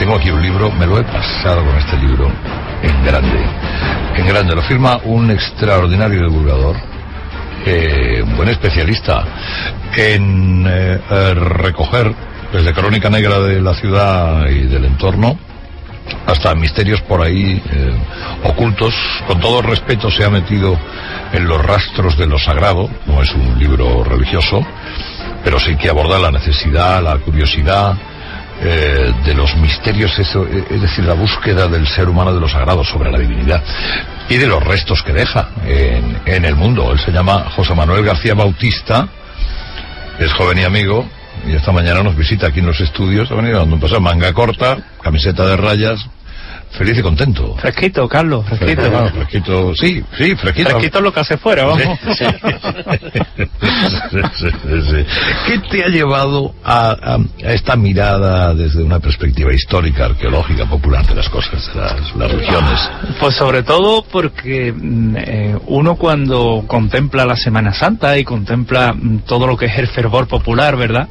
tengo aquí un libro, me lo he pasado con este libro en grande, lo firma un extraordinario divulgador, un buen especialista en recoger desde crónica negra de la ciudad y del entorno hasta misterios por ahí ocultos. Con todo respeto, se ha metido en los rastros de lo sagrado. No es un libro religioso, pero sí que aborda la necesidad, la curiosidad de los misterios, es decir, la búsqueda del ser humano de lo sagrado sobre la divinidad y de los restos que deja en el mundo. Él se llama José Manuel García Bautista, es joven y amigo, y esta mañana nos visita aquí en los estudios. Ha venido dando un paseo, manga corta, camiseta de rayas, feliz y contento. Fresquito, Carlos, fresquito. Bueno, fresquito, sí, fresquito. Fresquito es lo que hace fuera, vamos. Sí. Sí. ¿Qué te ha llevado a esta mirada desde una perspectiva histórica, arqueológica, popular de las cosas, de las religiones? Pues sobre todo porque uno cuando contempla la Semana Santa y contempla todo lo que es el fervor popular, ¿verdad?,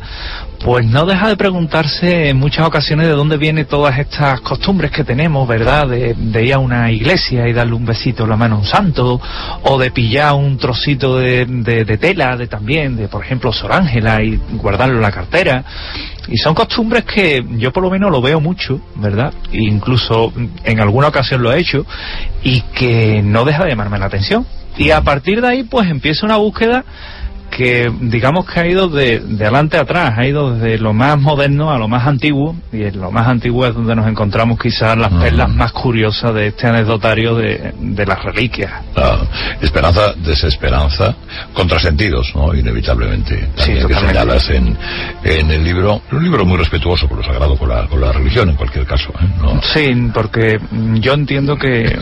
pues no deja de preguntarse en muchas ocasiones de dónde vienen todas estas costumbres que tenemos, ¿verdad? De ir a una iglesia y darle un besito en la mano a un santo, o de pillar un trocito de tela, de por ejemplo, Sor Ángela, y guardarlo en la cartera. Y son costumbres que yo por lo menos lo veo mucho, ¿verdad? E incluso en alguna ocasión lo he hecho, y que no deja de llamarme la atención. Y a partir de ahí, pues empieza una búsqueda que digamos que ha ido de adelante a atrás, ha ido desde lo más moderno a lo más antiguo, y en lo más antiguo es donde nos encontramos quizás las perlas más curiosas de este anecdotario de las reliquias. Esperanza, desesperanza, contrasentidos, ¿no? Inevitablemente. También sí, que señalas en el libro, un libro muy respetuoso con lo sagrado, con la religión en cualquier caso, ¿no? Sí, porque yo entiendo que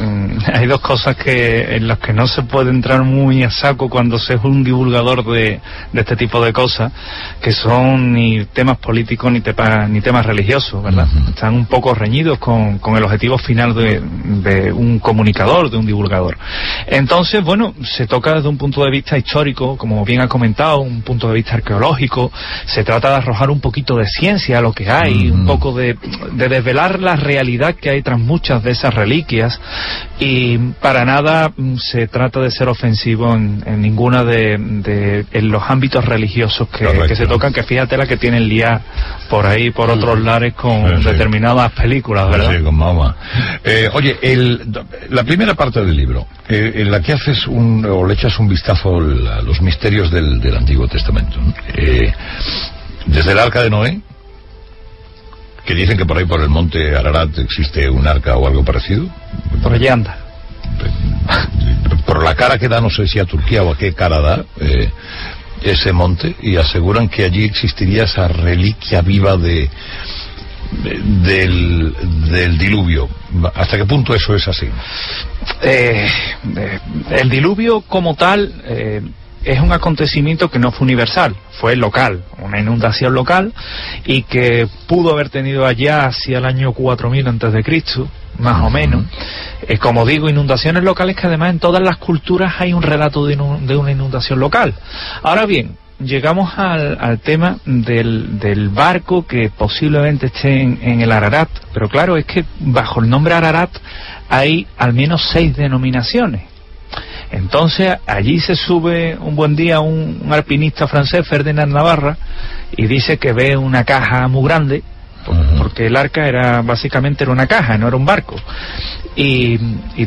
hay dos cosas en las que no se puede entrar muy a saco cuando se es un divulgador de este tipo de cosas, que son ni temas políticos ni temas religiosos, ¿verdad? Están un poco reñidos con el objetivo final de un comunicador, de un divulgador. Entonces, bueno, se toca desde un punto de vista histórico, como bien ha comentado, un punto de vista arqueológico. Se trata de arrojar un poquito de ciencia a lo que hay, un poco de desvelar la realidad que hay tras muchas de esas reliquias, y para nada se trata de ser ofensivo en ninguna en los ámbitos religiosos que se tocan, que fíjate la que tienen liada por ahí, por otros lares, con determinadas películas, ¿verdad? Sí, con mamá. Oye, la primera parte del libro, en la que haces o le echas un vistazo a los misterios del Antiguo Testamento, desde el Arca de Noé, que dicen que por ahí por el monte Ararat existe un arca o algo parecido. Por allí anda. Por la cara que da, no sé si a Turquía o a qué cara da ese monte, y aseguran que allí existiría esa reliquia viva del diluvio. ¿Hasta qué punto eso es así? El diluvio como tal es un acontecimiento que no fue universal, fue local, una inundación local, y que pudo haber tenido allá hacia el año 4000 a.C., más o menos. Como digo, inundaciones locales que además en todas las culturas hay un relato de una inundación local. Ahora bien, llegamos al tema del barco que posiblemente esté en el Ararat, pero claro, es que bajo el nombre Ararat hay al menos 6 denominaciones. Entonces allí se sube un buen día un alpinista francés, Ferdinand Navarra, y dice que ve una caja muy grande, porque el arca era una caja, no era un barco, y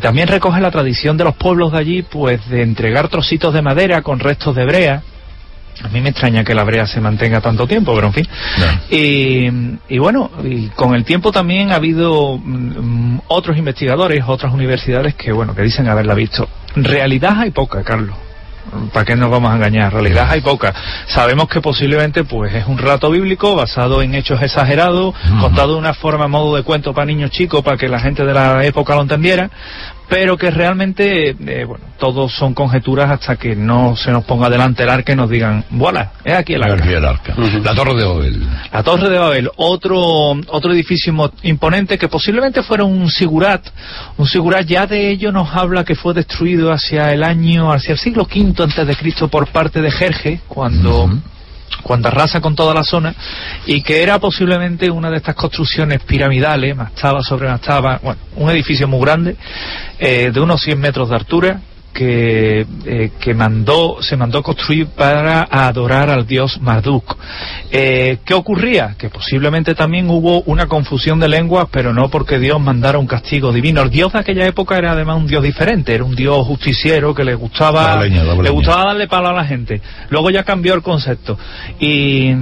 también recoge la tradición de los pueblos de allí, pues de entregar trocitos de madera con restos de brea. A mí me extraña que la brea se mantenga tanto tiempo, pero en fin. No. Y bueno, y con el tiempo también ha habido otros investigadores, otras universidades que dicen haberla visto. Realidad hay poca, Carlos. ¿Para qué nos vamos a engañar? Realidad hay poca. Sabemos que posiblemente pues es un relato bíblico basado en hechos exagerados, contado de una forma, modo de cuento para niños chicos, para que la gente de la época lo entendiera, pero que realmente, todos son conjeturas hasta que no se nos ponga delante el arca y nos digan, voilà, es aquí el arca. La Torre de Babel. La Torre de Babel, otro edificio imponente que posiblemente fuera un sigurat. Un sigurat, ya de ello nos habla que fue destruido hacia el siglo V a.C. por parte de Jerjes, cuando cuando arrasa con toda la zona, y que era posiblemente una de estas construcciones piramidales, mastaba sobre mastaba, bueno, un edificio muy grande, de unos 100 metros de altura, que se mandó construir para adorar al dios Marduk. ¿Qué ocurría? Que posiblemente también hubo una confusión de lenguas, pero no porque Dios mandara un castigo divino. El dios de aquella época era además un dios diferente, era un dios justiciero que le gustaba darle palo a la gente. Luego ya cambió el concepto, y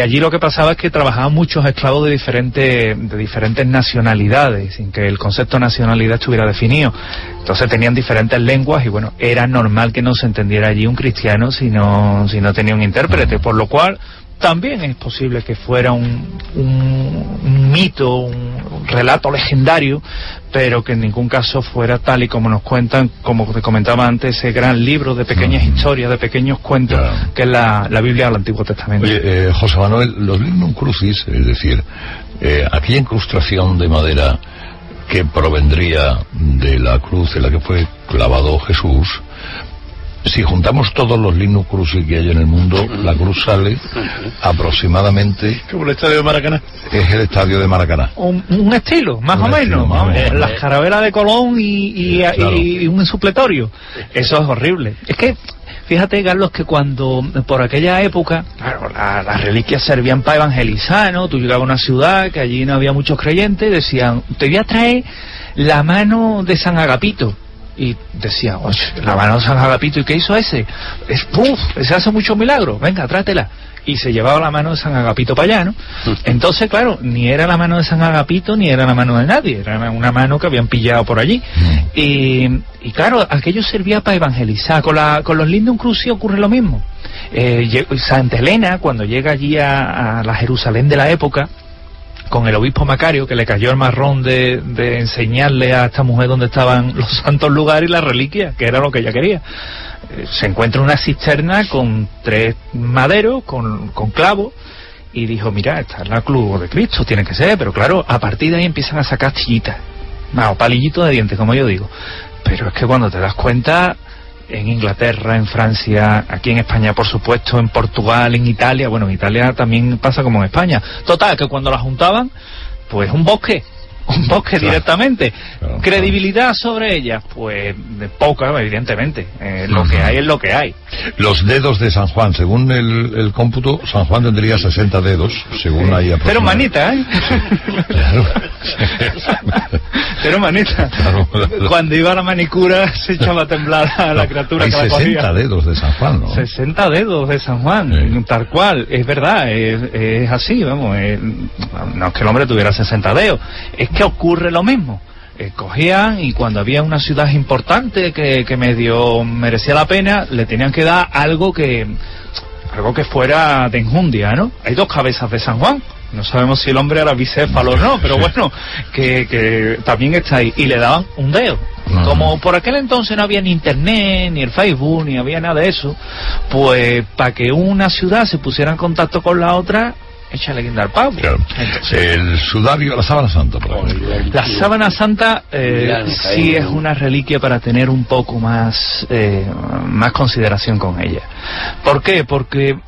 allí lo que pasaba es que trabajaban muchos esclavos de diferentes nacionalidades, sin que el concepto de nacionalidad estuviera definido. Entonces tenían diferentes lenguas y bueno, era normal que no se entendiera allí un cristiano si no tenía un intérprete, por lo cual también es posible que fuera un mito, un relato legendario, pero que en ningún caso fuera tal y como nos cuentan, como te comentaba antes, ese gran libro de pequeñas historias, de pequeños cuentos, que es la Biblia del Antiguo Testamento. Oye, José Manuel, los lignum crucis, es decir, aquella incrustación de madera que provendría de la cruz en la que fue clavado Jesús, si juntamos todos los lignum crucis que hay en el mundo, la cruz sale aproximadamente... Como el estadio de Maracaná. Es el estadio de Maracaná. Un estilo, más o menos. Las carabelas de Colón y un supletorio. Eso es horrible. Es que, fíjate, Carlos, que cuando, por aquella época, claro, las reliquias servían para evangelizar, ¿no? Tú llegabas a una ciudad que allí no había muchos creyentes y decían, te voy a traer la mano de San Agapito. Y decía, oye, la mano de San Agapito, ¿y qué hizo ese? Ese hace muchos milagros, venga, trátela. Y se llevaba la mano de San Agapito para allá, ¿no? Entonces, claro, ni era la mano de San Agapito ni era la mano de nadie, era una mano que habían pillado por allí. Y claro, aquello servía para evangelizar. Con los lignum crucis ocurre lo mismo. Santa Elena, cuando llega allí a la Jerusalén de la época, con el obispo Macario, que le cayó el marrón de enseñarle a esta mujer dónde estaban los santos lugares y las reliquias, que era lo que ella quería. Se encuentra una cisterna con 3 maderos, con clavos, y dijo, mira, esta es la cruz de Cristo, tiene que ser, pero claro, a partir de ahí empiezan a sacar chillitas, palillitos de dientes, como yo digo. Pero es que cuando te das cuenta, en Inglaterra, en Francia, aquí en España, por supuesto, en Portugal, en Italia, bueno, en Italia también pasa como en España. Total, que cuando la juntaban, pues un bosque directamente. Claro. Credibilidad sobre ellas, pues de poca, evidentemente. Lo que hay es lo que hay. Los dedos de San Juan, según el cómputo, San Juan tendría 60 dedos, según ahí aproximadamente. Pero manita, ¿eh? Claro. Pero manita. Claro. Cuando iba a la manicura se echaba a temblar a la criatura hay que la cogía. 60 dedos de San Juan, ¿no? 60 dedos de San Juan, tal cual, es verdad, es así, vamos, no es que el hombre tuviera 60 dedos, es que ocurre lo mismo. Cogían y cuando había una ciudad importante que medio merecía la pena, le tenían que dar algo que fuera de enjundia, ¿no? Hay 2 cabezas de San Juan. No sabemos si el hombre era bicéfalo o no, pero bueno, que también está ahí. Y le daban un dedo. Como por aquel entonces no había ni internet, ni el Facebook, ni había nada de eso, pues para que una ciudad se pusiera en contacto con la otra, échale guinda al pavo. Claro. Entonces, el sudario, la sábana santa, por ejemplo. La sábana santa sí es una reliquia para tener un poco más consideración con ella. ¿Por qué? Porque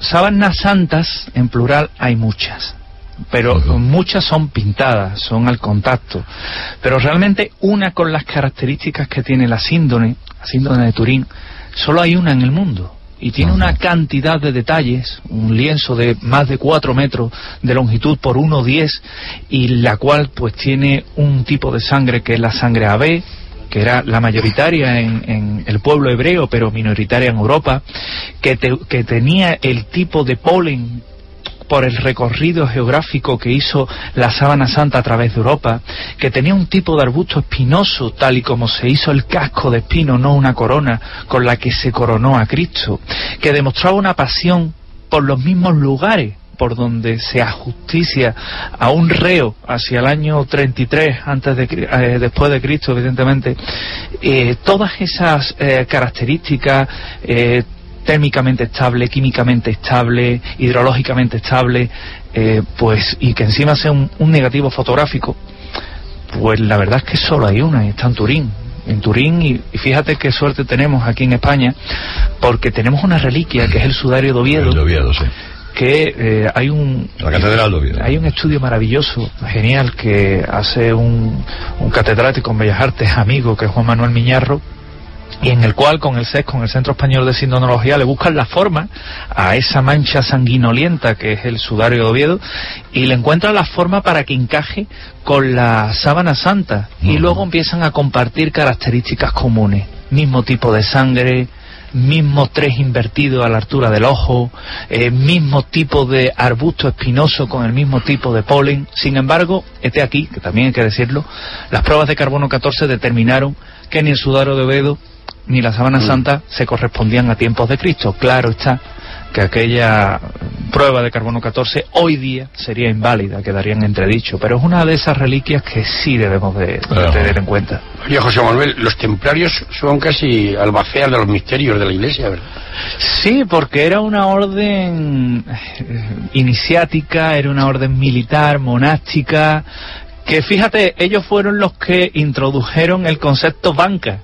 sábanas santas, en plural, hay muchas. Pero muchas son pintadas, son al contacto. Pero realmente una con las características que tiene la síndone de Turín, solo hay una en el mundo. Y tiene una cantidad de detalles, un lienzo de más de 4 metros de longitud por 1,10, y la cual pues tiene un tipo de sangre que es la sangre AB, que era la mayoritaria en el pueblo hebreo, pero minoritaria en Europa, que tenía el tipo de polen por el recorrido geográfico que hizo la sábana santa a través de Europa, que tenía un tipo de arbusto espinoso, tal y como se hizo el casco de espino, no una corona, con la que se coronó a Cristo, que demostraba una pasión por los mismos lugares por donde se ajusticia a un reo hacia el año 33 después de Cristo, evidentemente. Todas esas características, térmicamente estable, químicamente estable, hidrológicamente estable, pues, y que encima sea un negativo fotográfico, pues la verdad es que solo hay una, y está en Turín. en Turín, y fíjate qué suerte tenemos aquí en España, porque tenemos una reliquia que es el sudario de Oviedo. El de Oviedo, sí. Que la Catedral de Oviedo. Hay un estudio maravilloso, genial, que hace un catedrático en Bellas Artes, amigo, que es Juan Manuel Miñarro, y en el cual con el CES, con el Centro Español de Sindonología, le buscan la forma a esa mancha sanguinolienta que es el sudario de Oviedo, y le encuentran la forma para que encaje con la sábana santa, y luego empiezan a compartir características comunes, mismo tipo de sangre, mismo tres invertido a la altura del ojo, mismo tipo de arbusto espinoso con el mismo tipo de polen. Sin embargo, este aquí, que también hay que decirlo, las pruebas de carbono 14 determinaron que ni el sudario de Oviedo ni la sábana santa se correspondían a tiempos de Cristo. Claro está que aquella prueba de carbono 14 hoy día sería inválida, quedaría en entredicho, pero es una de esas reliquias que sí debemos de tener en cuenta. Oye, José Manuel, los templarios son casi albaceas de los misterios de la Iglesia, ¿verdad? Sí, porque era una orden iniciática, era una orden militar, monástica, que fíjate, ellos fueron los que introdujeron el concepto banca,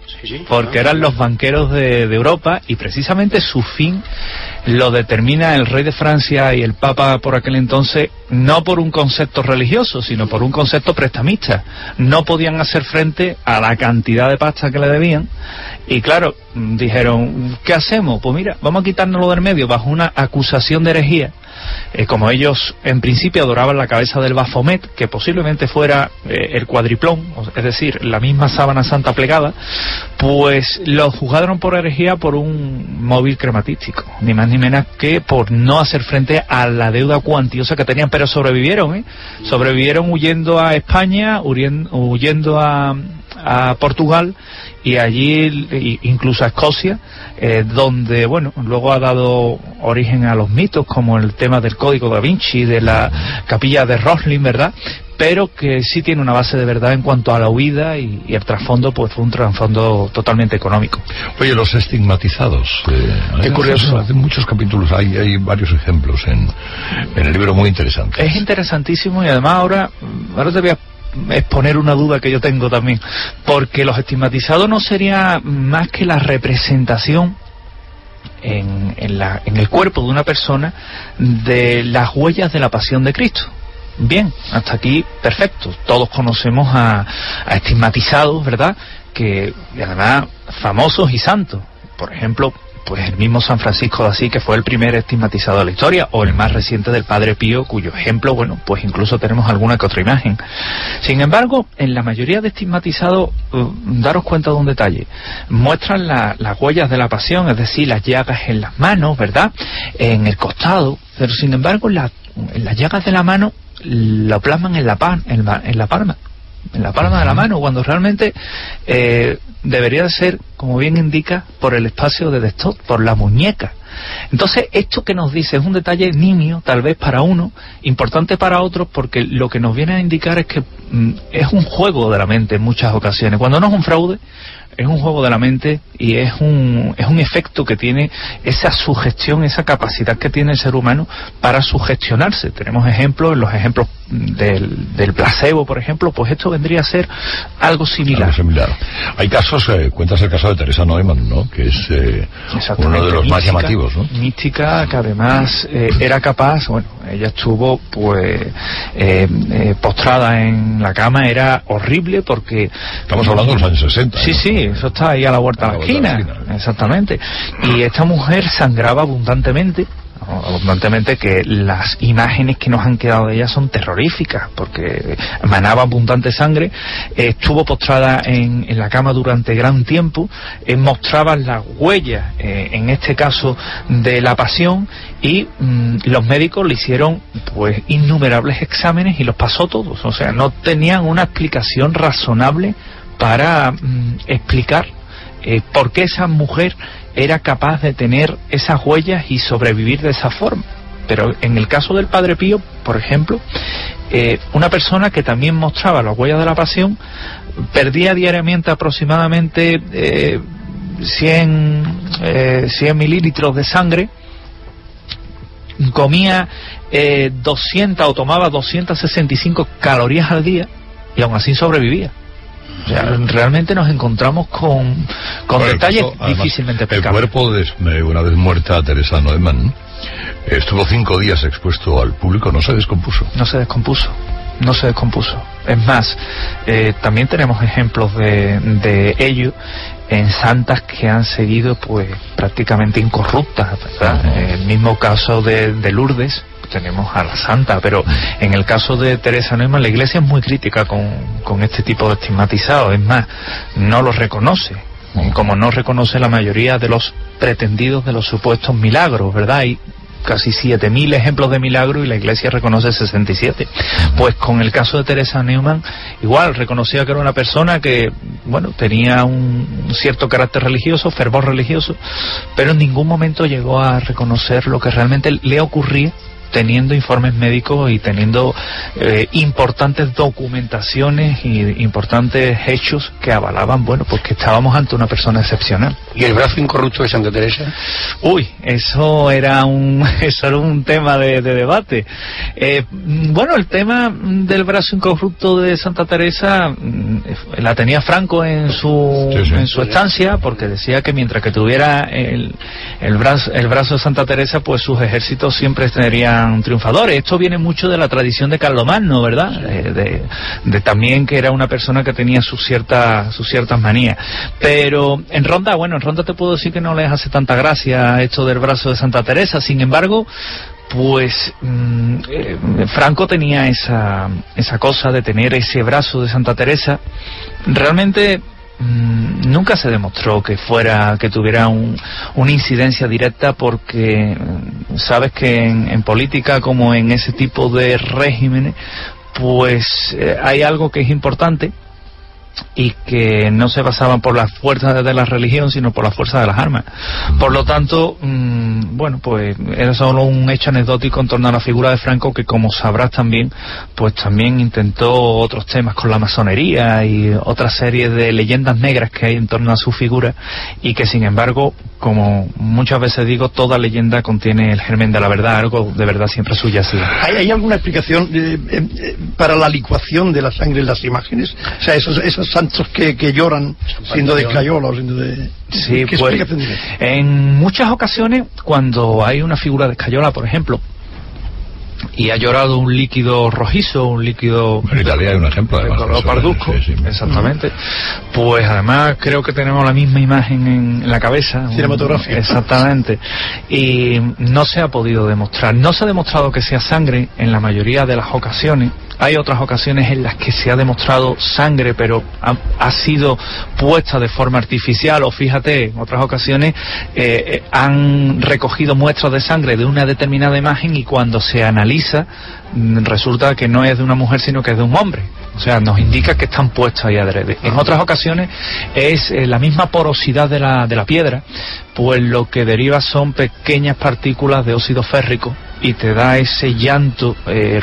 porque eran los banqueros de Europa, y precisamente su fin lo determina el rey de Francia y el papa por aquel entonces, no por un concepto religioso, sino por un concepto prestamista. No podían hacer frente a la cantidad de pasta que le debían, y claro, dijeron, ¿qué hacemos? Pues mira, vamos a quitárnoslo del medio bajo una acusación de herejía. Como ellos en principio adoraban la cabeza del Baphomet, que posiblemente fuera el cuadriplón, es decir, la misma sábana santa plegada, pues lo juzgaron por herejía por un móvil crematístico, ni más ni menos que por no hacer frente a la deuda cuantiosa que tenían, pero sobrevivieron, sobrevivieron huyendo a España, huyendo a Portugal, y allí incluso a Escocia, donde, bueno, luego ha dado origen a los mitos como el tema del Código da Vinci, de la capilla de Roslin, ¿verdad? Pero que sí tiene una base de verdad en cuanto a la huida, y el trasfondo pues fue un trasfondo totalmente económico. Oye, los estigmatizados, qué curioso. Hace muchos capítulos, hay varios ejemplos en el libro muy interesantes. Es interesantísimo, y además ahora te voy a exponer una duda que yo tengo también, porque los estigmatizados no sería más que la representación en el cuerpo de una persona de las huellas de la pasión de Cristo. Bien, hasta aquí perfecto. Todos conocemos a estigmatizados, ¿verdad? Que además famosos y santos. Por ejemplo, pues el mismo San Francisco de Asís, que fue el primer estigmatizado de la historia, o el más reciente del Padre Pío, cuyo ejemplo, bueno, pues incluso tenemos alguna que otra imagen. Sin embargo, en la mayoría de estigmatizados, daros cuenta de un detalle, muestran las huellas de la pasión, es decir, las llagas en las manos, ¿verdad?, en el costado, pero sin embargo en las llagas de la mano lo plasman en la palma de la mano, cuando realmente debería de ser, como bien indica, por el espacio de desktop, por la muñeca. Entonces, esto que nos dice es un detalle nimio, tal vez para uno, importante para otros, porque lo que nos viene a indicar es que es un juego de la mente en muchas ocasiones. Cuando no es un fraude, es un juego de la mente, y es un efecto que tiene esa sugestión, esa capacidad que tiene el ser humano para sugestionarse. Tenemos ejemplos, en los ejemplos del placebo, por ejemplo, pues esto vendría a ser algo similar. Hay casos, cuentas el caso de Teresa Neumann, ¿no?, que es uno de los más llamativos, ¿no? Mística, que además era capaz, bueno, ella estuvo pues postrada en la cama, era horrible porque... Estamos hablando de los años 60. Sí, ¿no? Sí, eso está ahí a la vuelta de la esquina. Exactamente. Y esta mujer sangraba abundantemente, que las imágenes que nos han quedado de ella son terroríficas, porque emanaba abundante sangre. Estuvo postrada en la cama durante gran tiempo, mostraba las huellas, en este caso de la pasión, y los médicos le hicieron pues innumerables exámenes y los pasó todos. O sea, no tenían una explicación razonable para explicar por qué esa mujer era capaz de tener esas huellas y sobrevivir de esa forma. Pero en el caso del Padre Pío, por ejemplo, una persona que también mostraba las huellas de la pasión, perdía diariamente aproximadamente 100 mililitros de sangre, comía 200 o tomaba 265 calorías al día, y aún así sobrevivía. O sea, realmente nos encontramos con detalles difícilmente explicables. El cuerpo de una vez muerta Teresa Neumann estuvo 5 días expuesto al público, no se descompuso. No se descompuso. Es más, también tenemos ejemplos de ello en santas que han seguido pues prácticamente incorruptas, ¿verdad? El mismo caso de Lourdes, tenemos a la santa, pero en el caso de Teresa Neumann la Iglesia es muy crítica con este tipo de estigmatizados. Es más, no los reconoce, como no reconoce la mayoría de los pretendidos de los supuestos milagros, ¿verdad? Hay casi 7.000 ejemplos de milagro y la Iglesia reconoce 67. Pues con el caso de Teresa Neumann, igual reconocía que era una persona que, bueno, tenía un cierto carácter religioso, fervor religioso, pero en ningún momento llegó a reconocer lo que realmente le ocurría, teniendo informes médicos y teniendo importantes documentaciones y importantes hechos que avalaban, bueno, pues que estábamos ante una persona excepcional. ¿Y el brazo incorrupto de Santa Teresa? Uy, eso era un tema de debate. Bueno, el tema del brazo incorrupto de Santa Teresa la tenía Franco en su estancia, porque decía que mientras que tuviera el brazo de Santa Teresa, pues sus ejércitos siempre estarían triunfadores. Esto viene mucho de la tradición de Carlomagno, ¿verdad? De también que era una persona que tenía sus ciertas manías. Pero en Ronda te puedo decir que no les hace tanta gracia esto del brazo de Santa Teresa. Sin embargo, pues Franco tenía esa cosa de tener ese brazo de Santa Teresa. Realmente nunca se demostró que tuviera una incidencia directa, porque sabes que en política, como en ese tipo de regímenes, pues hay algo que es importante y que no se basaban por las fuerzas de la religión, sino por las fuerzas de las armas. Por lo tanto, bueno, pues era solo un hecho anecdótico en torno a la figura de Franco, que, como sabrás también, pues también intentó otros temas con la masonería y otra serie de leyendas negras que hay en torno a su figura, y que, sin embargo, como muchas veces digo, toda leyenda contiene el germen de la verdad, algo de verdad siempre subyace. ¿Hay alguna explicación para la licuación de la sangre en las imágenes? O sea, esos santos que lloran siendo de escayola o siendo de... Sí, pues, en muchas ocasiones, cuando hay una figura de escayola, por ejemplo, y ha llorado un líquido rojizo, un líquido... En Italia hay un ejemplo, de color parduzco, sí. Exactamente. Pues además creo que tenemos la misma imagen en la cabeza. Cinematográfica. Exactamente. Y no se ha podido demostrar. No se ha demostrado que sea sangre en la mayoría de las ocasiones. Hay otras ocasiones en las que se ha demostrado sangre, pero ha sido puesta de forma artificial, o fíjate, en otras ocasiones han recogido muestras de sangre de una determinada imagen, y cuando se analiza resulta que no es de una mujer sino que es de un hombre. O sea, nos indica que están puestos ahí adrede. En otras ocasiones es la misma porosidad de la piedra, pues lo que deriva son pequeñas partículas de óxido férrico, y te da ese llanto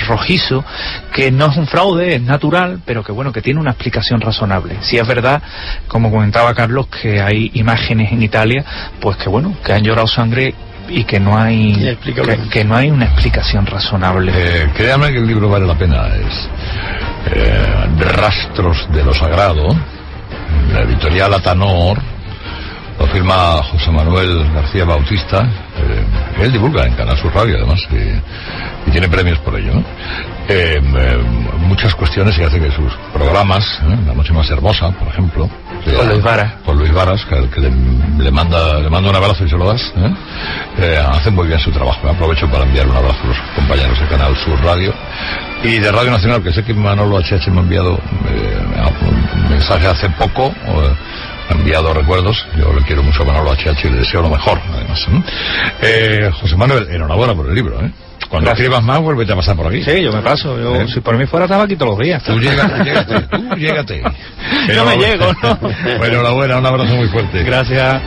rojizo, que no es un fraude, es natural, pero que, bueno, que tiene una explicación razonable. Si es verdad, como comentaba Carlos, que hay imágenes en Italia, pues que, bueno, que han llorado sangre y que no hay una explicación razonable. Créanme que el libro vale la pena. Es Rastros de lo Sagrado, la editorial Atanor. Lo firma José Manuel García Bautista. Él divulga en Canal Sur Radio, además, y tiene premios por ello, ¿no? Muchas cuestiones, y hace que sus programas, La Noche Más Hermosa, por ejemplo, por Luis Varas, que le manda un abrazo y se lo das, hacen muy bien su trabajo. Aprovecho para enviar un abrazo a los compañeros de Canal Sur Radio y de Radio Nacional, que sé que Manolo HH me ha enviado un mensaje hace poco. Ha enviado recuerdos. Yo le quiero mucho a Manolo HH y le deseo lo mejor, además. José Manuel, enhorabuena por el libro, Cuando escribas más, vuélvete a pasar por aquí. Sí, yo me paso. Si por mí fuera, estaba aquí todos los días. Tú llégate. Yo me llego, ¿no? Bueno, enhorabuena, un abrazo muy fuerte. Gracias.